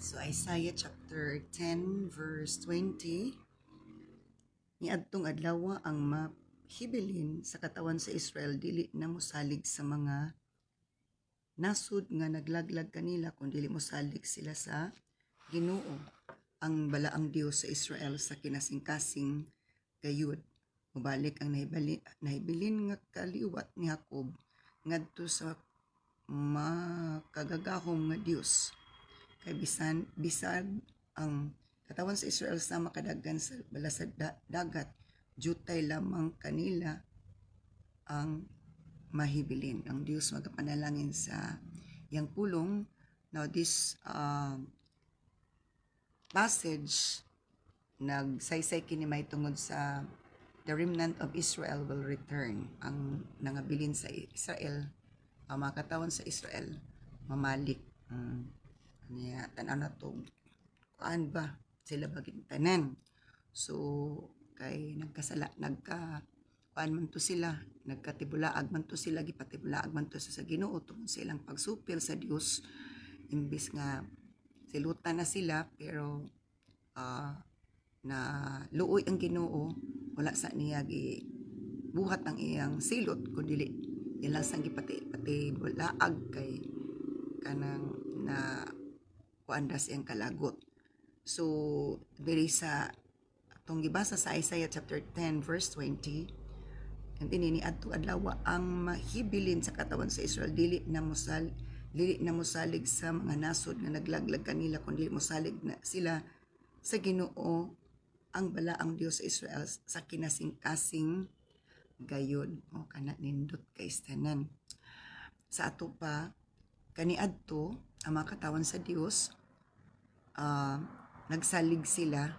So Isaiah chapter 10 verse 20, niadtong adlaw ang mahibilin sa katawan sa Israel dili na mosalig sa mga nasud nga naglaglag kanila kun dili mosalig sila sa Ginoo, ang balaang Dios sa Israel sa kinasing-kasing gayud. Mubalik ang nahibilin nga kaliwat ni Jacob ngadto sa makagagahom nga Dios. Kay bisag ang katawan sa Israel sa makadaghan sa balasad dagat, jutay lamang kanila ang mahibilin. Ang Dios magapanalangin sa iyang pulong. Now this passage nagsaysay kini may tungod sa the remnant of Israel will return. Ang nangabilin sa Israel, ang mga katawan sa Israel mamalik. Niya tanaw na to kuan ba sila baging tanan. So kay kuan man to sila, nagkatibulaag man to sila, gipatibulaag man to sa Ginoo tungod sa ilang pagsupil sa Dios. Imbis nga silutan na sila pero na luoy ang Ginoo, wala sa niya buhat ang iyang silot kundi ilang sang gipatibulaag kay kanang na kuandas iyang kalagot. So diri sa atong gibasa sa Isaiah chapter 10 verse 20, ang dinini adto adlaw ang mahibilin sa katawan sa Israel dili na mosalig sa mga nasod nga naglaglag kanila kundi mosalig na sila sa Ginoo, ang balaang Dios sa Israel sa kinasing-kasing gayod. O kana nindot kay tanan. Sa ato pa kaniadto ang mga katawan sa Dios, nagsalig sila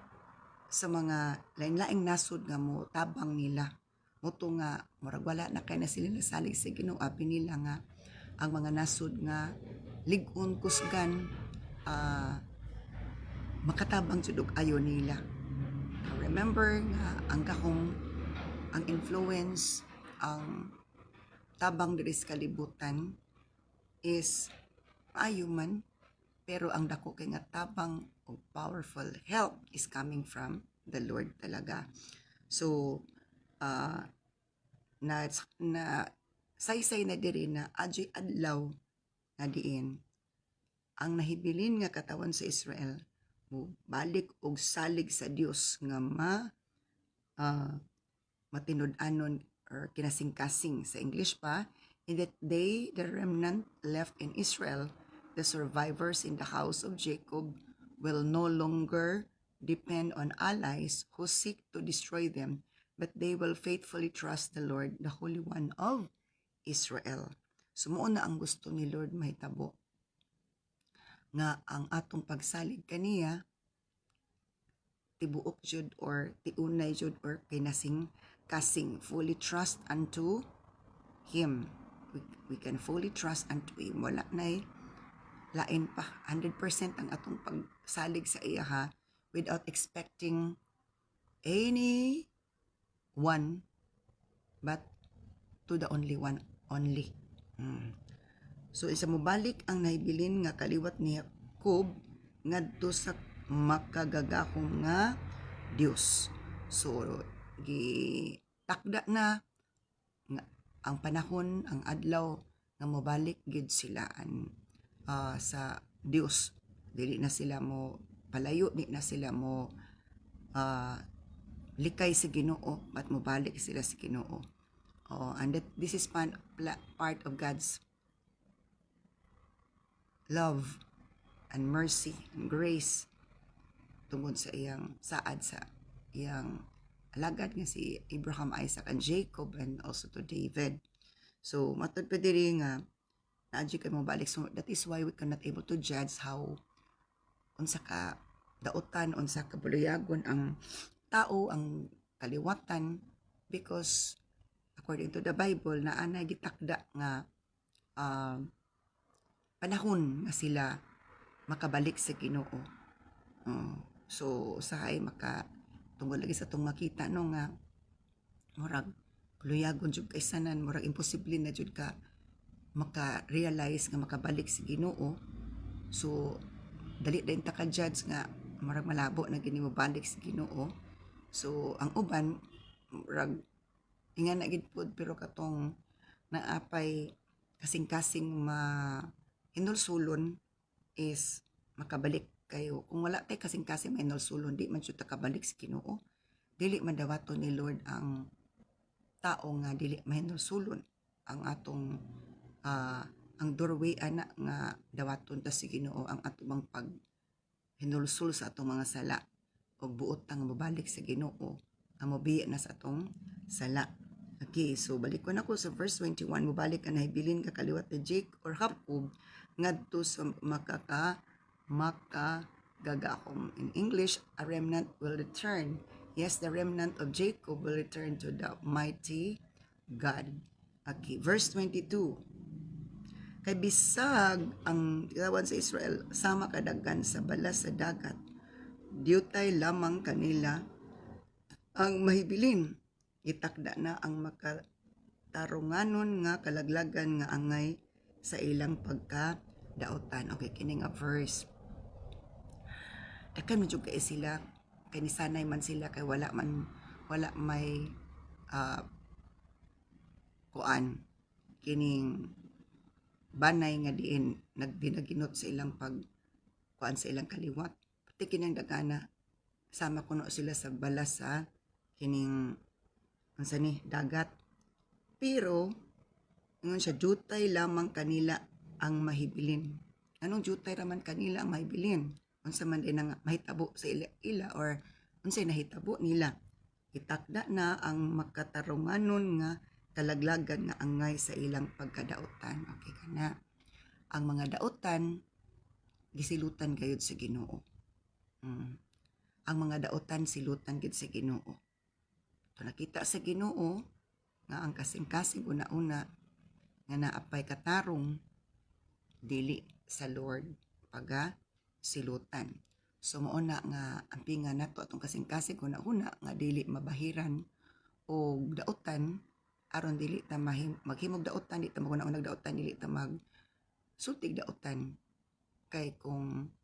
sa mga lain-laing nasod nga mo tabang nila. Moto nga murag wala na kay na sila nasalig sa Ginoo, apil nila nga ang mga nasod nga lig-on kusgan makatabang jud ayo nila. Remember nga ang influence, ang tabang diri sa kalibutan is maayo man, pero ang dako kay nga tabang o powerful help is coming from the Lord talaga. So na saysay na diri na adjay adlaw nga diin ang nahibilin nga katawan sa Israel mo balik og salig sa Dios nga matinud-anon or kinasing-kasing sa English pa. In that day, the remnant left in Israel, the survivors in the house of Jacob, will no longer depend on allies who seek to destroy them, but they will faithfully trust the Lord, the Holy One of Israel. Sumuo na ang gusto ni Lord mahitabo nga ang atong pagsalig kaniya tibuok jud or tiunay jud or kinasing-kasing, fully trust unto Him. We can fully trust unto Him. Wala na lain pa 100% ang atong pagsalig sa iya ha, without expecting any one but to the only one only. So isa mo balik ang nahibilin nga kaliwat ni Jacob ngadto sa makagagahom nga Dios. So gitakda na nga ang panahon, ang adlaw nga mobalik gid sila sa Dios. Dili na sila mo palayo, di na sila mo likay sa Ginoo, but mobalik sila sa Ginoo. And this is part of God's love and mercy and grace tungod sa iyang saad sa iyang alagad nga si Abraham, Isaac, and Jacob, and also to David. So matod pa diri nga naadyo kay mo balik. So that is why we cannot able to judge how unsa ka daotan, unsa ka buluyagon ang tao, ang kaliwatan, because according to the Bible na ana gitakda nga panahon nga sila makabalik sa Ginoo. So usahay tungod lagi sa tong makita no nga murag luyagon jud kay sanan, murag imposible na jud ka maka-realize nga makabalik sa Ginoo. So dali din ta ka judge nga marag malabo na gini mo balik sa Ginoo. So ang uban murag ingan na gid pud pero katong naapay kasing-kasing hinulsulon is makabalik kayo. Kung wala tay kasing-kasing hinulsulon, di man jud ta kabalik sa Ginoo. Dili man dawaton ni Lord ang tao nga dili mahinulsulon ang atong ang doorway ana nga dawaton ta sa Ginoo ang atong pag hinulsul sa atong mga sala ug buot tang mabalik sa Ginoo ang mobiya na sa atong sala. Okay, so balik ko na ko sa verse 21. Mubalik ka na hibilin ka kaliwat ni Jake or Jacob ngadto sa makagagakom. In English, a remnant will return. Yes, the remnant of Jacob will return to the mighty God. Okay, verse 22. Kay bisag ang katawan sa Israel sama kadaghan sa balas sa dagat, diutay lamang kanila ang mahibilin. Itakda na ang makatarunganon nga kalaglagan nga angay sa ilang pagkadaotan. Okay, kini nga verse. Dakan medyo kay sila kay nisanay man sila kay wala may kuan kining banay nga diin nagbinaginot sa ilang kuan sa ilang kaliwat. Pati kining dagana sama kuno sila sa balas sa kining unsa ni dagat. Pero ingon siya jutay lamang kanila ang mahibilin. Anong jutay raman kanila ang mahibilin? Unsa man din nga mahitabo sa ila or unsay nahitabo nila. Itakda na ang makatarunganon nga kalaglagan nga angay sa ilang pagkadaotan. Okay kana. Ang mga daotan gisilutan gayud sa Ginoo. Ang mga daotan silutan gid sa Ginoo. To nakita sa Ginoo nga ang kasing-kasing una-una nga naapay katarong dili sa Lord silutan. So mao na nga ampingan nato atong kasing-kasing una-una nga dili mabahiran og daotan aron dili ta maghimog daotan, dili ta maguna-unag daotan, dili ta magsultig daotan. Kay kung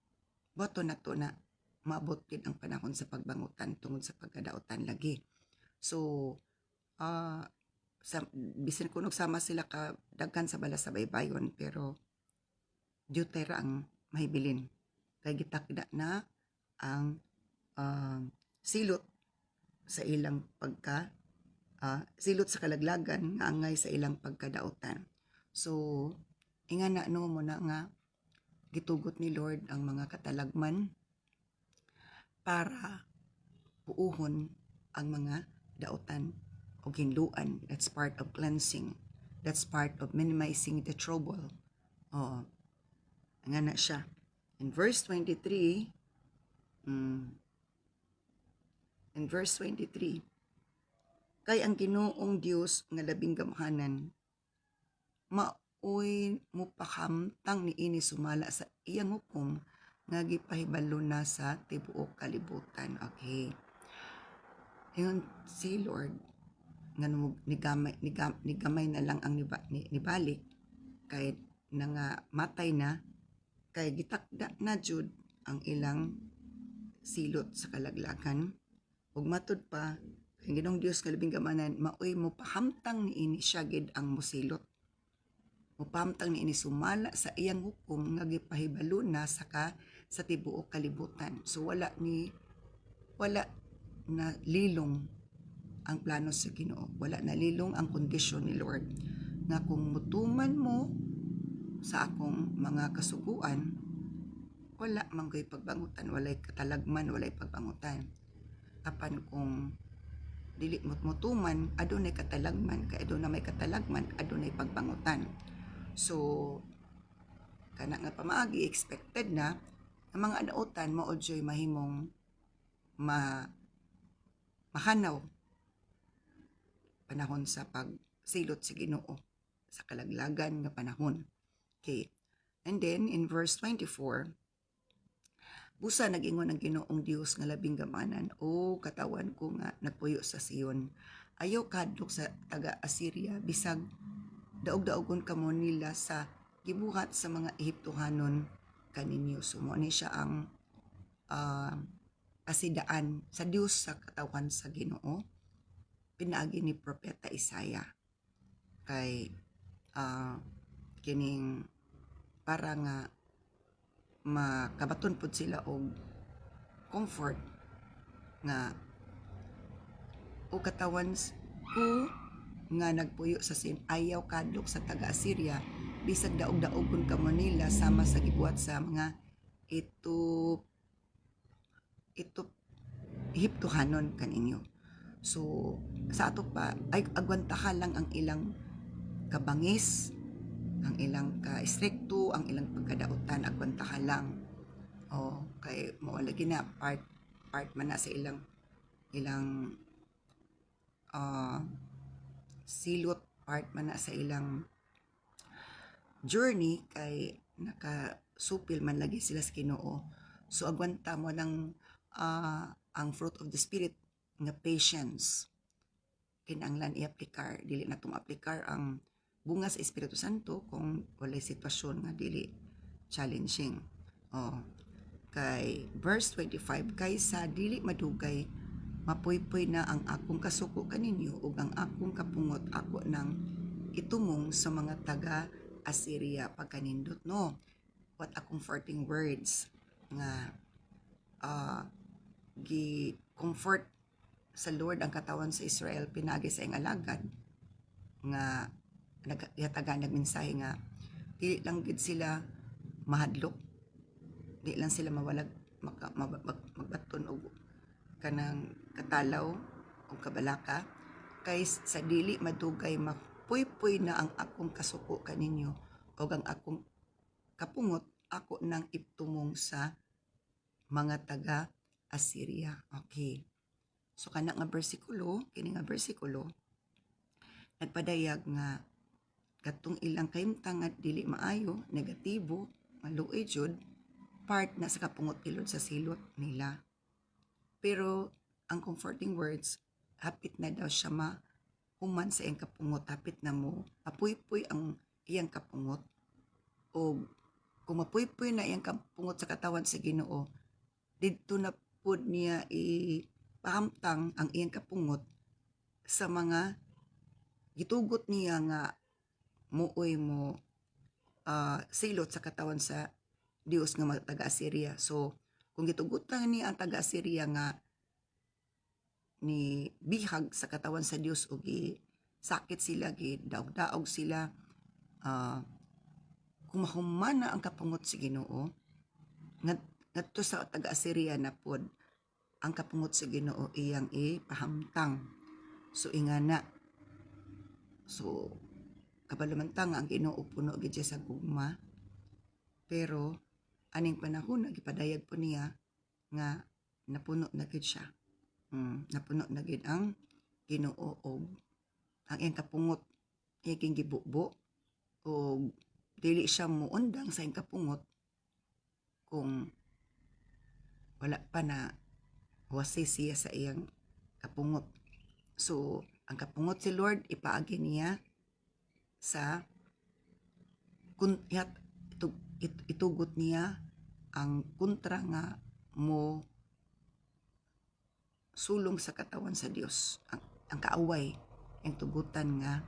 boto nato na maabot gid ang panahon sa pagbangutan tungod sa pagkadaotan lagi. So, bisan kunog sama sila ka daghan sa balas sa baybayon pero jutay ra ang mahibilin. Kay gitakda na ang silot sa ilang silot sa kalaglagan nga angay sa ilang pagkadaotan. So, ingana no mo na nga gitugot ni Lord ang mga katalagman para puuhon ang mga daotan o ginluan. That's part of cleansing. That's part of minimizing the trouble. Nga na siya. In verse 23, kay ang Ginoong Dios nga labing gamhanan, maoy mo pakamtang ni ini sumala sa iyang hukom nga gipahibalo na sa tibuok kalibutan. Okay. Ingon si Lord nga nigamay na lang ang nibalik kay matay na kay gitakda na jud ang ilang silot sa kalaglagan ug matud pa kay Ginoong Dios nga labing gamanan maoy mo pahamtang niini siya gid ang mosilot. Mopahamtang niini sumala sa iyang hukom nga gipahibalo na sa tibuok kalibutan. So wala na lilong ang plano sa Ginoo. Wala na lilong ang kondisyon ni Lord nga kung mutuman mo sa akong mga kasuguan, wala manggoy pagbangutan, walay katalagman, walay pagbangutan. Apan kung dili mutuman, adunay katalagman, kay adunay may katalagman, adunay pagbangutan. So kana nga pamaagi expected na ang mga daotan mao joy mahimong mahanaw panahon sa pagsilot sa Ginoo sa kalaglagan nga panahon. Okay. And then in verse 24, busa nag-ingon ang Ginoong Dios nga labing gamanan, o katawan ko nga nagpuyo sa Sion, ayaw kadlok sa taga-Assyria bisag daog-daogon kamo nila sa gibuhat sa mga Ehiptohanon kaninyo. So mo ni siya ang kasidaan sa Dios sa katawan sa Ginoo pinaagi ni propeta Isaiah kay kining para nga makabaton pud sila og comfort nga o katawan ko nga nagpuyo sa sin ayaw kadlok sa taga-Assyria bisag daog-daogon ka mo nila sama sa gibuhat sa mga ito Ehiptohanon kaninyo. So sa ato pa ay agwantahan lang ang ilang kabangis, ang ilang ka-istrikto, ang ilang pagkadautan agwantahan lang. O kay mawala gina part man na sa ilang silot, part man na sa ilang journey kay nakasupil man lagi sila sa Ginoo. So agwanta mo ng ang fruit of the spirit nga patience kinanglan i-aplikar, dili na tong aplikar ang bunga sa Espiritu Santo kung walay sitwasyon nga dili challenging. Kay verse 25, kaysa dili madugay mapuypoy na ang akong kasuko kaninyo ug ang akong kapungot ako nang itumong sa mga taga Assyria pagkanindot. No, what a comforting words nga gi-comfort sa Lord ang katawan sa Israel pinagi sa iyang alagad nga nagatagan nagmensahe nga dili lang gid sila mahadlok, di lang sila mawalag magbaton og kanang katalaw o kabalaka kay sa dili madugay mapuypoy na ang akong kasuko kaninyo o ang akong kapungot ako nang itumong sa mga taga Assyria. Okay. So kana nga bersikulo, kini nga bersikulo nagpadayag nga katong ilang kahimtang at dili maayo, negatibo, maluoy jud, part na sa kapungot ilod sa silot nila. Pero ang comforting words, hapit na daw siya mahuman sa iyang kapungot, hapit na mo apuy-puy ang iyang kapungot. O kung mapuy-puy na iyang kapungot sa katawan sa Ginoo, didto na pud niya ipahamtang ang iyang kapungot sa mga gitugot niya nga muuy mo silot sa katawan sa Dios nga mga taga-Assyria. So kung gitugutan niya ang taga-Assyria nga ni bihag sa katawan sa Dios o sakit sila, daog-daog sila, kung mahuman na ang kapungot sa Ginoo ngadto sa taga-Assyria na pod ang kapungot sa Ginoo iyang ipahamtang. So ingana, so kabalamantang ang Ginoo puno gid siya sa gugma, pero aning panahon nagipadayag po niya nga napuno na gid siya. Napuno na gid ang Ginoo og ang iyang kapungot iyang gibubo og dili siya muundang sa iyang kapungot kung wala pa na wasi siya sa iyang kapungot. So ang kapungot si Lord ipaagi niya sa itugot niya ang kontra nga mo sulong sa katawan sa Dios, ang kaaway, ang tugutan nga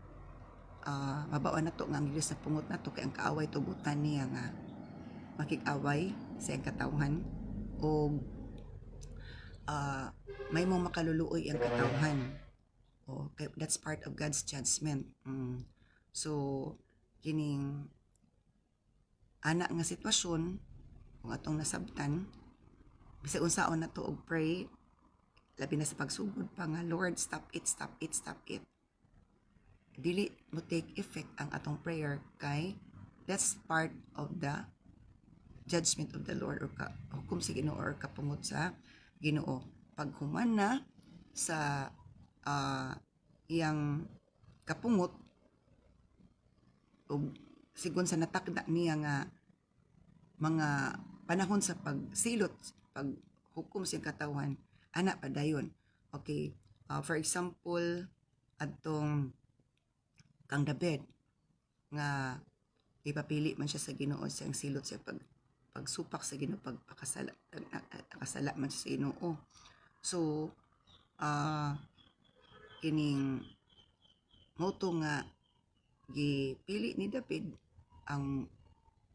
mabawaan na to nga ang Diyos na pungot na to kay ang kaaway tugutan niya nga makikaway sa iyang katawan o may mong makaluluoy ang katawan. Okay, that's part of God's judgment. So kining anak nga sitwasyon kung atong nasabtan bisag unsaon na to og pray, labi na sa pagsugod pa nga Lord stop it, dili mo take effect ang atong prayer kay that's part of the judgment of the Lord or hukom sa Ginoo or kapungot sa Ginoo. Pag human na sa iyang kapungot o sigon sa natakda niya nga mga panahon sa pagsilot, paghukom sa katawan, ana padayon. Okay, for example, adtong kang David nga ipapili man siya sa Ginoo siyang silot sa pagsupak sa Ginoo, pagpakasala man sa Ginoo. So kining moto nga gipili ni David ang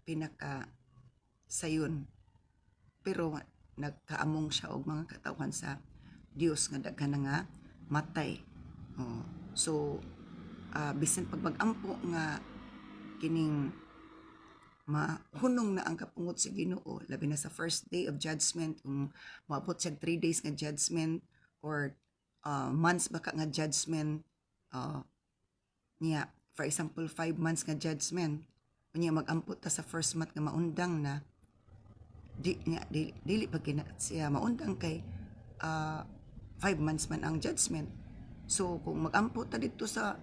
pinaka sayon, pero nagkaamong siya og mga katawhan sa Dios nga daghan nga matay. So bisan pag mag-ampo nga kining mahunong na ang kapungot sa Ginoo, labi na sa first day of judgment, kung maabot siya 3 days nga judgment or months baka nga judgment, niya for example 5 months nga judgment, niya mag-ampo ta sa first month nga maundang na dili pag siya maundang kay 5 months man ang judgment. So kung mag-ampo ta dito sa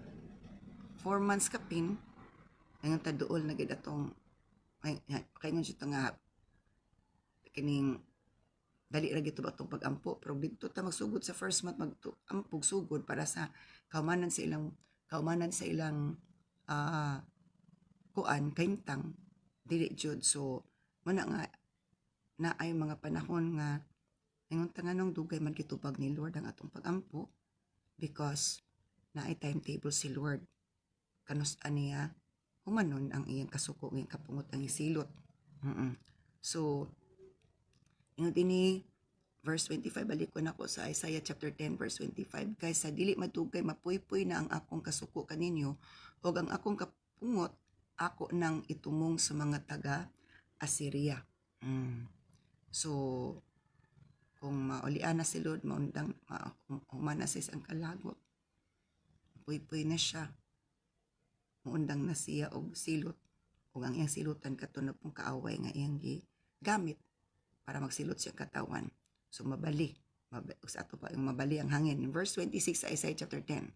4 months kapin, ngayon ta duol na gid atong kaingon siya nga kining dali ra gito ba itong pag-ampo, pero dito ta magsugod sa first month mag-ampog sugod para sa kaumanan sa ilang kuan kaintang dili jud. So muna nga na ay mga panahon nga ingon ta nganong dugay man kitubag ni Lord ang atong pag-ampo, because na ay timetable si Lord kanus aniya humanon ang iyang kasuko, ng kapungot ang isilot. So ingon ini verse 25, balik ko na ko sa Isaiah chapter 10 verse 25, kaysa dili madugay mapuypuy na ang akong kasuko kaninyo o ang akong kapungot ako nang itumong sa mga taga Assyria. So kung maulian na si Lord, maundang humana sa isang kalagot, puypuy na siya, maundang na siya og silot, ug ang iyang silutan katunod pong kaaway nga iyang gamit para magsilot siya katawan. So mabali sa ato pa yung mabali ang hangin. In verse 26 sa Isaiah chapter 10,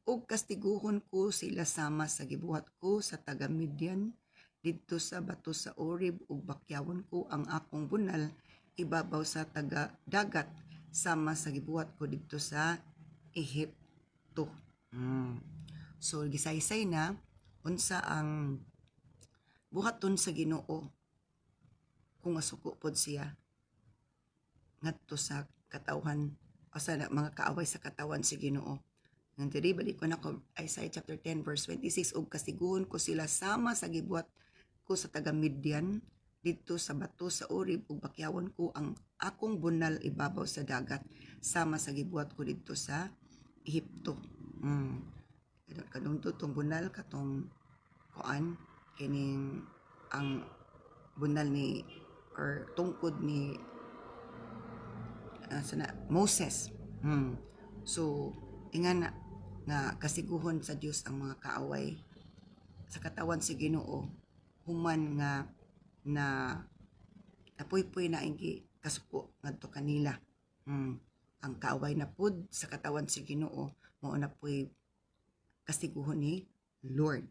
ug kastiguhon ko sila sama sa gibuhat ko sa taga Midian didto sa bato sa Oreb, ug bakyawon ko ang akong bunal ibabaw sa taga dagat sama sa gibuhat ko didto sa Ehipto. So gisaysay na unsa ang buhaton sa Ginoo kung masuko pod siya ngadto sa katawhan o sa mga kaaway sa katawan si Ginoo. Nang diri balik ko na ko Isaiah chapter 10 verse 26, ug kastiguhon ko sila sama sa gibuhat ko sa taga Midian didto sa bato sa Oreb, ug bakyawon ko ang akong bunal ibabaw sa dagat sama sa gibuhat ko didto sa Ehipto. Kadungto tong bunal katong kuan kining ang bunal ni or tungkod ni Moses. So ingan nga kasiguhon sa Dios ang mga kaaway sa katawan si Ginoo human nga na napuypuy na ingi kasuko ngadto kanila. Ang kaaway na pud sa katawan si Ginoo mao na puy kasiguhon ni Lord.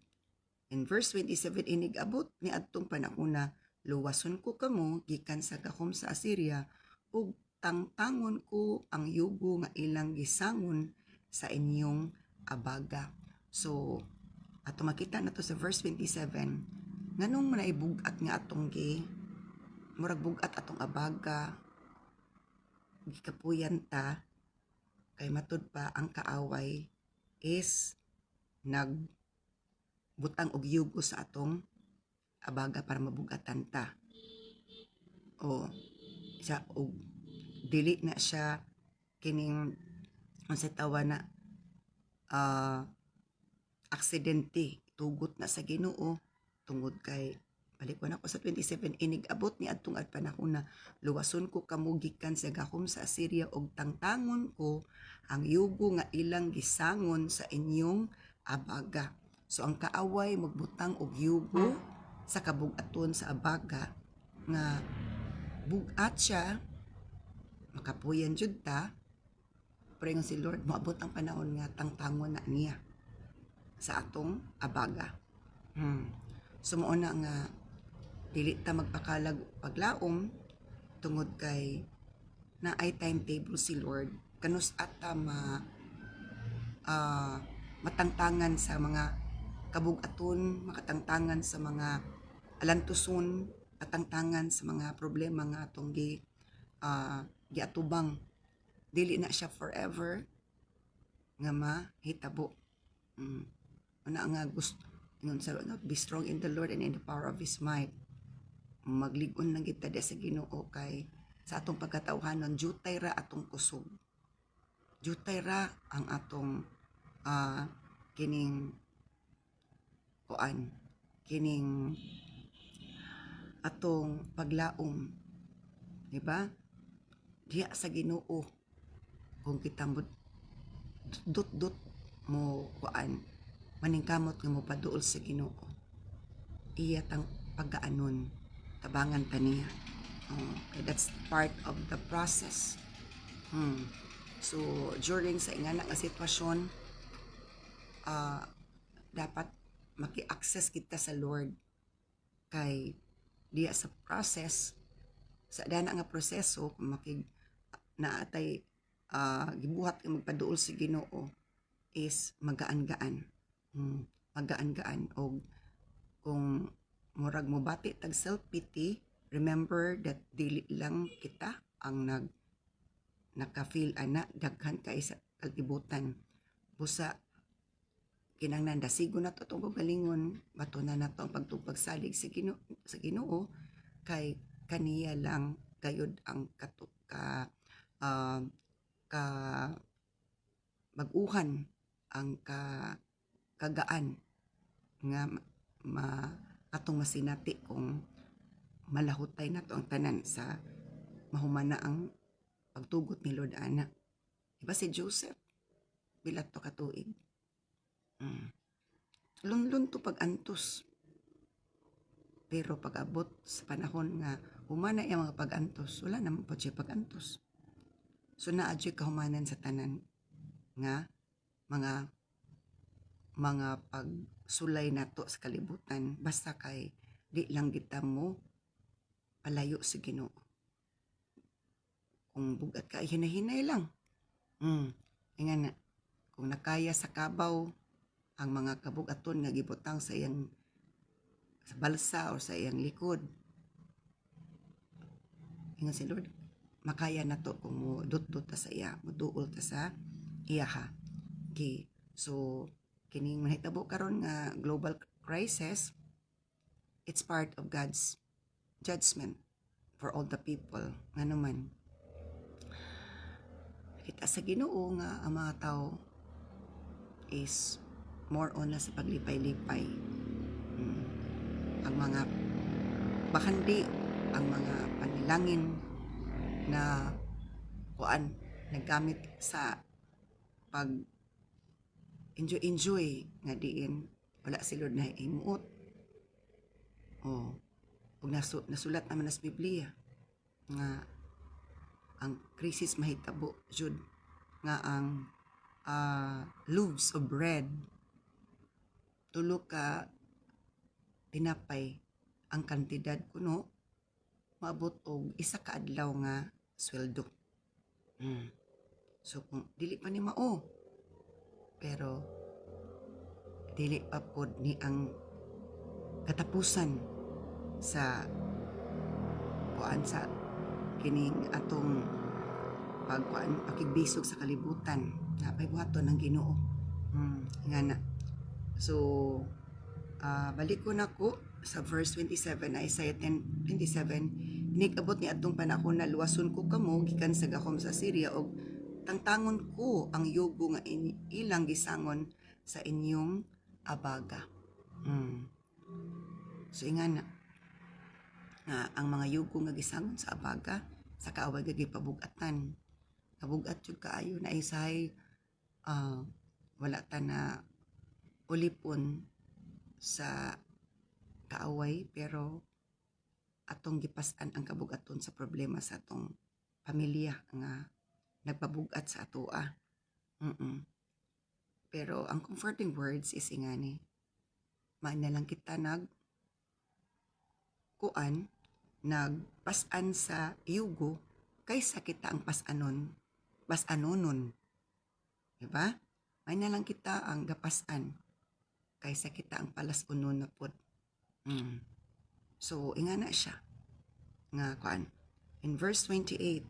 In verse 27, inigabot ni adtong panahona, luwason ko kamo gikan sa gahom sa Assyria, ug tangtangon ko ang yugo nga ilang gisangon sa inyong abaga. So ato makita na to sa verse 27, nganong manaibugat nga atong murag bugat atong abaga gikapuyan ta, kay matud pa ang kaaway is nagbutang og yugo sa atong abaga para mabugatan ta. O siya og dili na siya kining unsa tawa na aksidente, tugot na sa Ginoo tungod kay balik ko na ko sa 27, inigabot ni adtong panahon na luwason ko kamo gikan sa gahom sa Assyria, og tangtangon ko ang yugo nga ilang gisangon sa inyong abaga. So ang kaaway magbutang og yugo sa kabugaton sa abaga nga bugat siya makapuyan jud ta, pero si Lord moabot ang panahon nga tangtangon na niya sa atong abaga. So mao na nga dili ta magpakalag paglaom tungod kay na ay timetable si Lord kanus ata matangtangan sa mga kabugaton, makatangtangan sa mga alantuson katangtangan sa mga problema nga atong giatubang, dili na siya forever nga mahitabo. Una nga gusto ingon sa be strong in the Lord and in the power of His might. Maglig-on lang kita sa Ginoo kay sa atong pagkatawhanon jutay ra atong kusog. Jutay ra ang atong kining kining atong paglaom, di ba? Diya sa Ginoo kung kita mo dut mo maningkamot nga mo paduol sa Ginoo. Iya tang pagkaanon tabangan ta niya. That's part of the process. So during sa ingana nga sitwasyon, dapat maki-access kita sa Lord kay diya sa process, sa dana nga proseso makig naatay gibuhat nga magpaduol sa Ginoo is magaan-gaan. Magaan-gaan. O kung murag mo bati tag self-pity, remember that dili lang kita ang naka-feel ana daghan kay sa kalibutan. Busa kinahanglan dasigo na to tong galingon, bato na nato ang pagtugpagsalig sa Ginoo kay kaniya lang gayud ang mag-uhan ang kagaan nga atong masinati kung malahutay na to ang tanan sa mahumana ang pagtugot ni Lord ana. Diba si Joseph bilat to katuig, lunlun to pag-antos, pero pag-abot sa panahon nga humana yung mga pag-antos, wala naman po siya pag-antos. So naadyo'y kahumanan sa tanan nga mga pagsulay nato sa kalibutan basta kay di lang kita mo palayo sa Ginoo. Kung bugat ka hinahinay lang. Nga na, kung nakaya sa kabaw ang mga kabugaton nga gibutang sa iyang sa balsa o sa iyang likod, ingon si Lord, makaya na to kung mo dut-dut ta sa iya, mo duol ta sa iya ha. Okay. So kining mahitabo karon nga global crisis, it's part of God's judgment for all the people. Nga naman, kita sa Ginoo nga ang mga tao is more on na sa paglipay-lipay. Ang mga bakandi, ang mga panilangin na naggamit sa pag enjoy nga diin wala si Lord na himuot. Pag nasulat naman sa Biblia nga ang krisis mahitabo jud nga ang loaves of bread, tulo ka tinapay ang kantidad kuno maabot og isa ka adlaw nga sweldo. So kung dili pa ni mao, pero dili pa pod ni ang katapusan sa sa kining atong pakigbisog sa kalibutan na paybuhaton ng Ginoo. Nga na. So balik ko nako sa verse 27, Isaiah 10:27. Inigabot ni atong panahon na luwason ko kamo gikan sa gahom sa Syria og tangtangon ko ang yugo nga ilang gisangon sa inyong abaga. So ingana nga ang mga yugo nga gisangon sa abaga sa kaaway gagay pabugatan. Kabugat jud kaayo na isay wala ta na ulipon sa kaaway, pero atong gipas-an ang kabugaton sa problema sa atong pamilya nga nagpabugat sa atoa. Pero ang comforting words is ingani, maana lang kita nagpas-an sa yugo kaysa kita ang pas-anonon. Diba? Maana lang kita ang gapas-an kaysa kita ang palas-unon na pod. So ingana siya. nga kuan. In verse 28,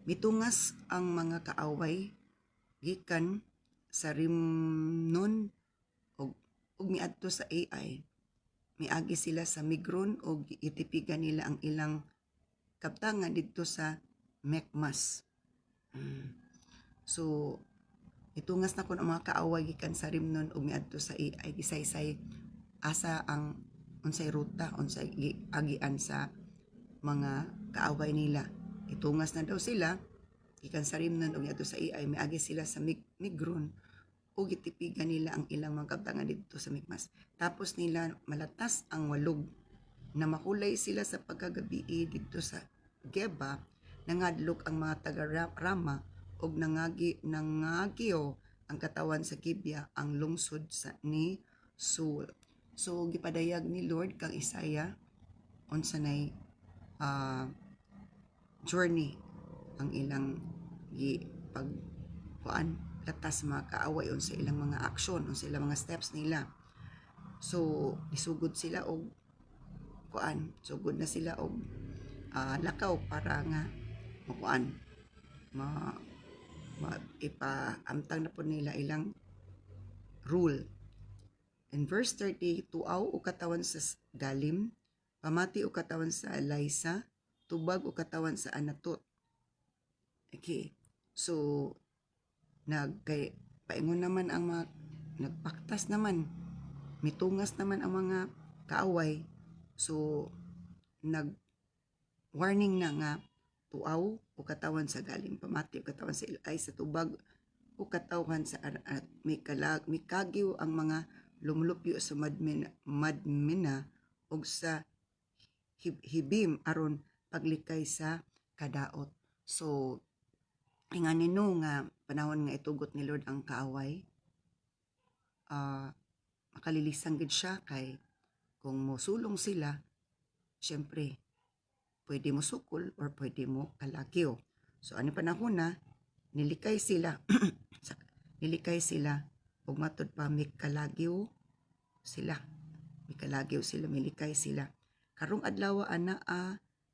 mitungas ang mga kaaway gikan sa Rimnon ug miadto sa AI. Miagi sila sa Migron ug itipigan nila ang ilang kabtangan didto sa Mekmas. So itungas na kun ang mga kaaway gikan sa Rimnon ug miadto sa AI, gisaysay asa ang unsay ruta, unsay agian sa mga kaaway nila. Itungas na daw sila gikan sa Rimnon ug miadto sa AI, miagi sila sa Migron ug gitipigan nila ang ilang mga kabtangan dito sa Mikmas. Tapos nila malatas ang walog na makulay sila sa pagkagabi dito sa Geba. Nangadlok ang mga taga-Rama ug nangagiyo ang katawan sa Gibya, ang lungsod ni Sul. So gipadayag ni Lord kang Isaiah unsa nay journey ang ilang pagkuan latas mga kaaway sa ilang mga aksyon, sa ilang mga steps nila. So isugod sila og kuan, sugod na sila og lakaw para nga makuan ipaamtang na po nila ilang rule. In verse 30, tuaw o katawan sa Galim, pamati o katawan sa Elisa, tubag o katawan sa Anatot. Okay, so paingon naman ang mga nagpaktas naman, mitungas naman ang mga kaaway. So nag-warning na nga tuaw o katawan sa Galim, pamati o katawan sa Elisa, tubag o katawan sa mikagiw ang mga lumulupyo sa Madmena o sa Hibim aron paglikay sa kadaot. So ingani no nga panahon nga itugot ni Lord ang kaaway, makalilisang gid siya kay kung mosulong sila, syempre pwede mo sukol or pwede mo kalagyo. So ano panahon na nilikay sila ug matud pa mikalagyo sila, milikay sila. Karong adlaw ana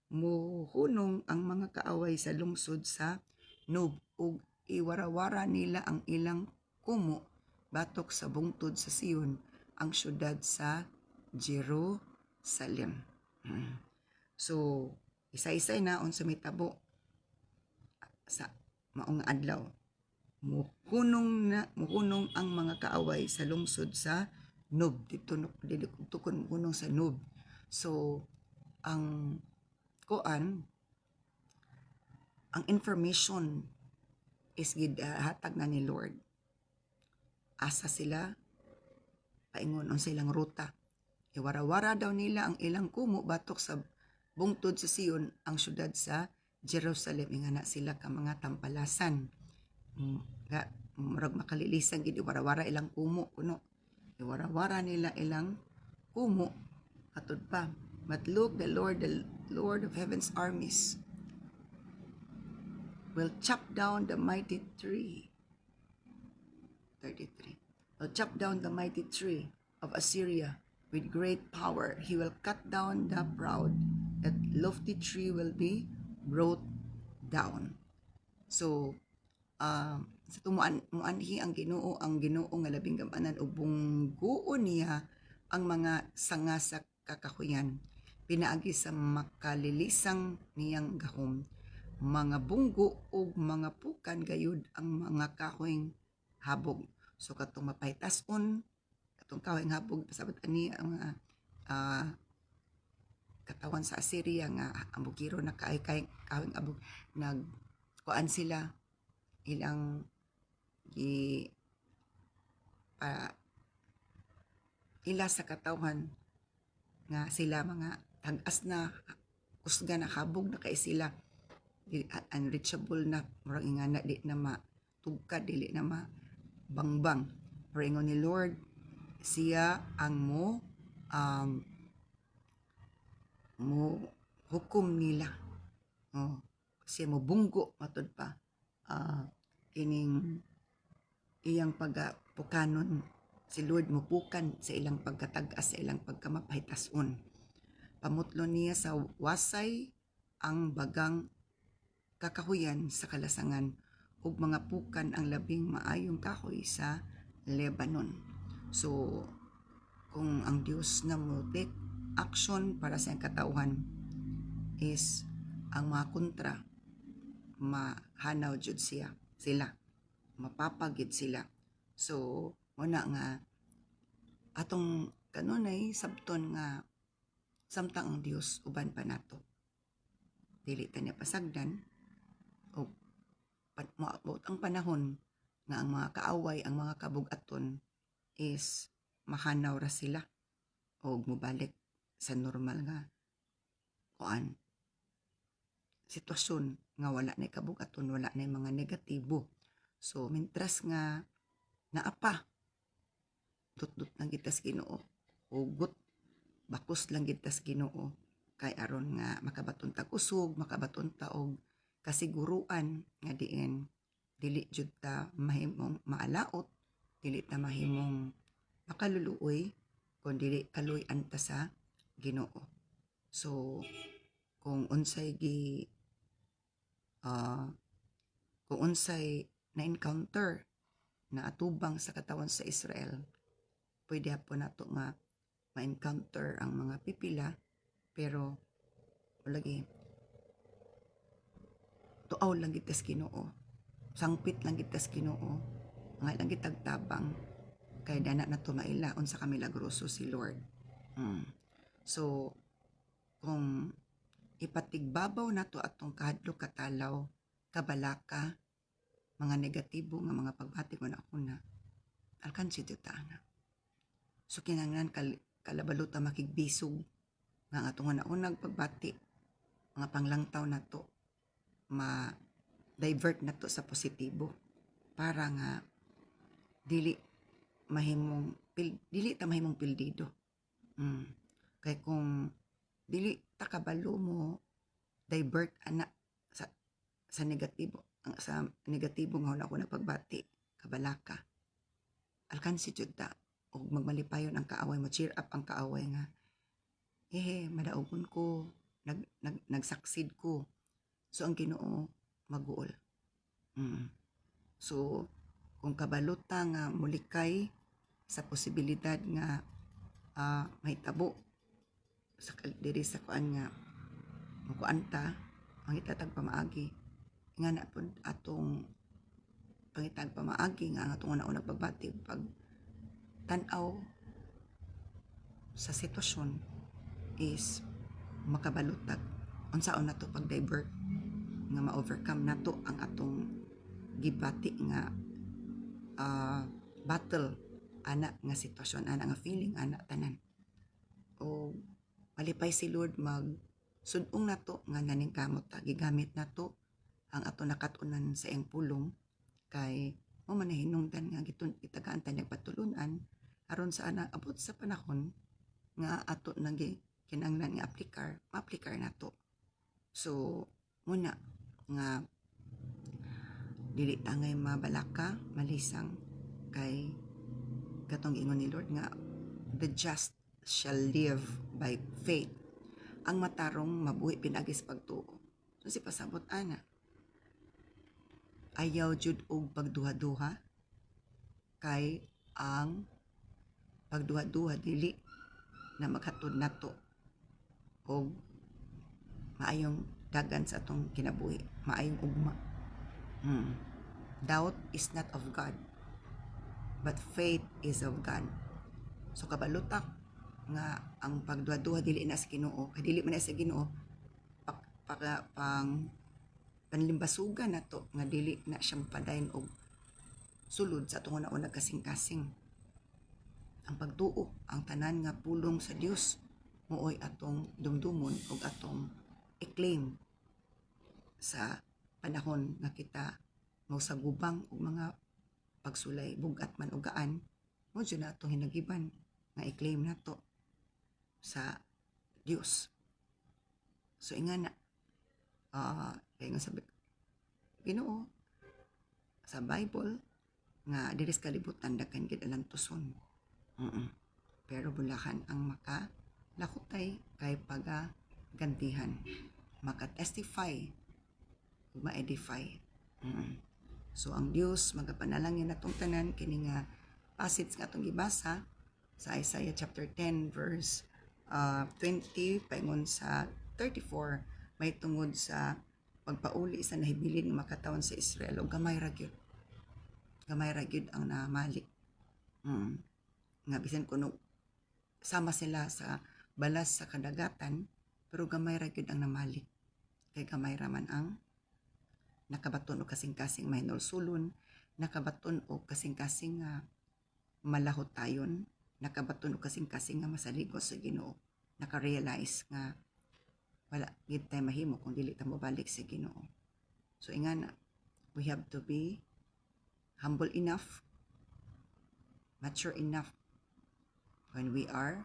muhunong ang mga kaaway sa lungsod sa Nob ug iwarawara nila ang ilang kumo batok sa bungtod sa Sion, ang syudad sa Jerusalem. So isa-isay na unsa mitabo sa maong adlaw. Muhunong ang mga kaaway sa lungsod sa Nob, dito tukon muhunong sa Nob. So ang information is hatag na ni Lord. Asa sila paingon unsa ilang ruta. Iwarawara daw nila ang ilang kumo batok sa bungtod sa Sion, ang syudad sa Jerusalem. Ingana sila ka mga tampalasan. Murag makalilisan gid iwarawara ilang kumo kuno. Iwarawara nila ilang kumo atud pa. But look, the Lord of heaven's armies will chop down the mighty tree. 33. Will chop down the mighty tree of Assyria with great power. He will cut down the proud. That lofty tree will be brought down. So, sa muanhi ang Ginoo nga labing gamanan ug bungguon niya ang mga sanga sa kakahuyan. Pinaagi sa makalilisang niyang gahom. Mga bunggo ug mga pukan gayud ang mga kahoyng habog. So katong mapahitason, katong kahoyng habog pasabot ani ang katawan sa Assyria nga ambugiro na kahoyng habog, nagkuan sila ilang ila sa katawan nga sila mga tagas na kusga na habog na kay sila, unreachable na, murag ingana di na matugkad, dili na mabangbang. Pero ingon ni Lord, siya ang mo hukom nila. Siya mo bunggo matud pa kining iyang pagpukanon. Si Lord mo pukan sa ilang pagkatag-as, sa ilang pagkamapahitason. pamutlo niya sa wasay ang bagang kakahuyan sa kalasangan ug mga pukan ang labing maayong kahoy sa Lebanon. So kung ang Dios na mo take action para sa iyang katauhan is ang mga kontra mahanaw jud sila mapapagid sila. So muna nga atong kanunay sabton nga samtang ang Dios uban pa nato, dili ta niya pasagdan o maabot ang panahon nga ang mga kaaway, ang mga kabug-aton is mahanaw ra sila o mubalik sa normal nga kuan sitwasyon nga wala na kabug-aton, wala na mga negatibo. So mintras nga naapa dut-dut lang gitas Ginoo, hugot bakos lang gitas Ginoo kay aron nga makabaton ta usog, makabaton ta og kasiguruan nga diin dili jud ta mahimong maalaot, dili ta mahimong makaluluoy kun dili kaluy-an ta sa Ginoo. So kung unsay kung unsay na-encounter na atubang sa katawan sa Israel, pwede po nato nga ma-encounter ang mga pipila, pero lagi tuaw lang gitas Ginoo, sangpit lang gitas Ginoo, nga lang gitagtabang kay dana na to mailaon sa kamilagroso si Lord. So kung ipatigbabaw nato atong kahadlok katalaw, kabalaka, mga negatibo nga mga pagbati ko na una, alkansi ta na. So kinahanglan kalabaluta makigbisog nga atong naunang pagbati, mga panglangtaw nato ma-divert nato sa positibo para nga dili ta mahimong pildido. Kay kung dili ta kabalo mo divert ana sa negatibo nga wala ko nagpagbati, kabalaka, alkansi jud ta og magmalipayon ang kaaway mo, cheer up ang kaaway nga madaogon ko, nagsaksid ko. So ang Ginoo maguol. So kung kabaluta nga mulikay sa posibilidad nga mahitabo sa diri sa kuan nga mukuanta ang itatag pamaagi nga na pud atong pangitag pamaagi nga ang atong unang pagbati pag tan-aw sa sitwasyon is makabalutag unsaon nato pag divert nga ma-overcome nato ang atong gibati nga battle ana nga sitwasyon, ana nga feeling, ana tanan. O malipay si Lord sudong nato nga naningkamot ta, gigamit nato ang ato nakatunan sa iyang pulong kay mo man hinungdan nga itagaan ta nagpatulunan aron sa ana abot sa panahon nga ato nagi kinahanglan nga ma-aplikar nato. So muna nga dili tangay mabalaka, malisang kay katong ingon ni Lord nga the just shall live by faith. Ang matarong mabuhi pinagis pagtuo. So si pasabot ana, ayaw jud og pagduha-duha kay ang pagduha-duha dili na maghatod nato og maayong dagan sa atong kinabuhi, maayong ugma. Doubt is not of God, but faith is of God. So kabalutak nga ang pagduha-duha dili na sa Ginoo, kay dili man na sa Ginoo pang panlimbasugan nato nga dili na siya mapadayon og sulod sa atong una kasing-kasing. Ang pagtuo, ang tanan nga pulong sa Dios mooy atong dumdumon ug atong i-claim sa panahon nga kita mausagubang og mga pagsulay bugat man o gaan, mo dyan na itong hinagiban nga i-claim nato sa Dios. So inga na kaya nga sabi Ginoo sa Bible nga diri sa kalibutan daghan gid alang tuson, pero bulakan ang lakutay kay pagagantihan, maka-testify ug ma-edify. So ang Dios magapanalangin natong tanan kini nga passage nga atong gibasa sa Isaiah chapter 10 verse 20 paingon sa 34, may tungod sa pagpauli sa nahibilin nga makatawan sa Israel, o gamay ra gyud ang namalik. Nga bisan kuno sama sila sa balas sa kadagatan, pero gamay ra gyud ang namalik, kay gamay ra man ang nakabaton o kasing-kasing mahinulsulon, nakabaton o kasing-kasing nga malahotayon, nakabaton o kasing-kasing nga masaligos sa Ginoo, naka-realize nga wala gid tay mahimo kung dili ta mobalik sa Ginoo. So ingana, we have to be humble enough, mature enough when we are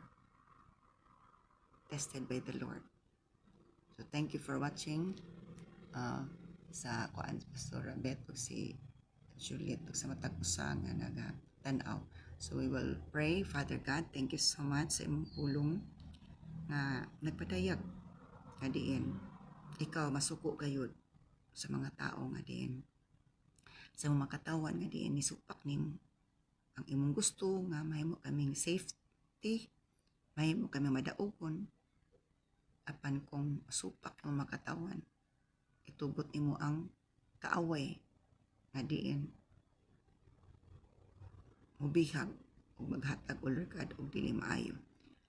tested by the Lord. So thank you for watching sa kuan Pastor Bet ug si Juliet ug sa matag usa nga nagatanaw. So we will pray. Father God, thank you so much sa imong pulong na nagpadayag nga diin ikaw masuko gayud sa mga tao nga diin sa mga katawan nga diin nisupak nimo ang imong gusto nga mahimo kaming safety, mahimo kami madaogon apan kung masupak ang mga katawan, itugot nimo ang kaaway nga diin mubihag ug maghatag ulrikad og dili maayo,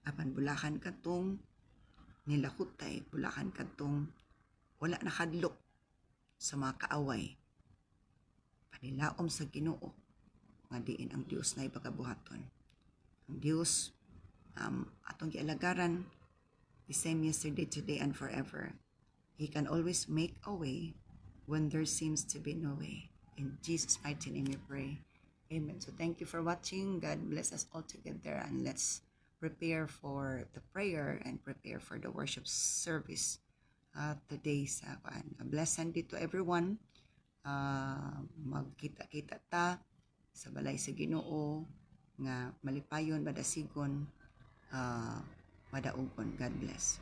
apan bulakan kadtong nilakutay, bulakan kadtong wala nakadlok sa mga kaaway, panilaom sa Ginoo nga diin ang Dios na ipagabuhaton. Ang Dios atong gialagaran, the same yesterday, today, and forever. He can always make a way when there seems to be no way. In Jesus' mighty name we pray. Amen. So thank you for watching. God bless us all together, and let's prepare for the prayer and prepare for the worship service today sa kuan. A blessing dito everyone. Magkita-kita ta sa balay sa Ginoo nga malipayon, madasigon, madaugon. God bless.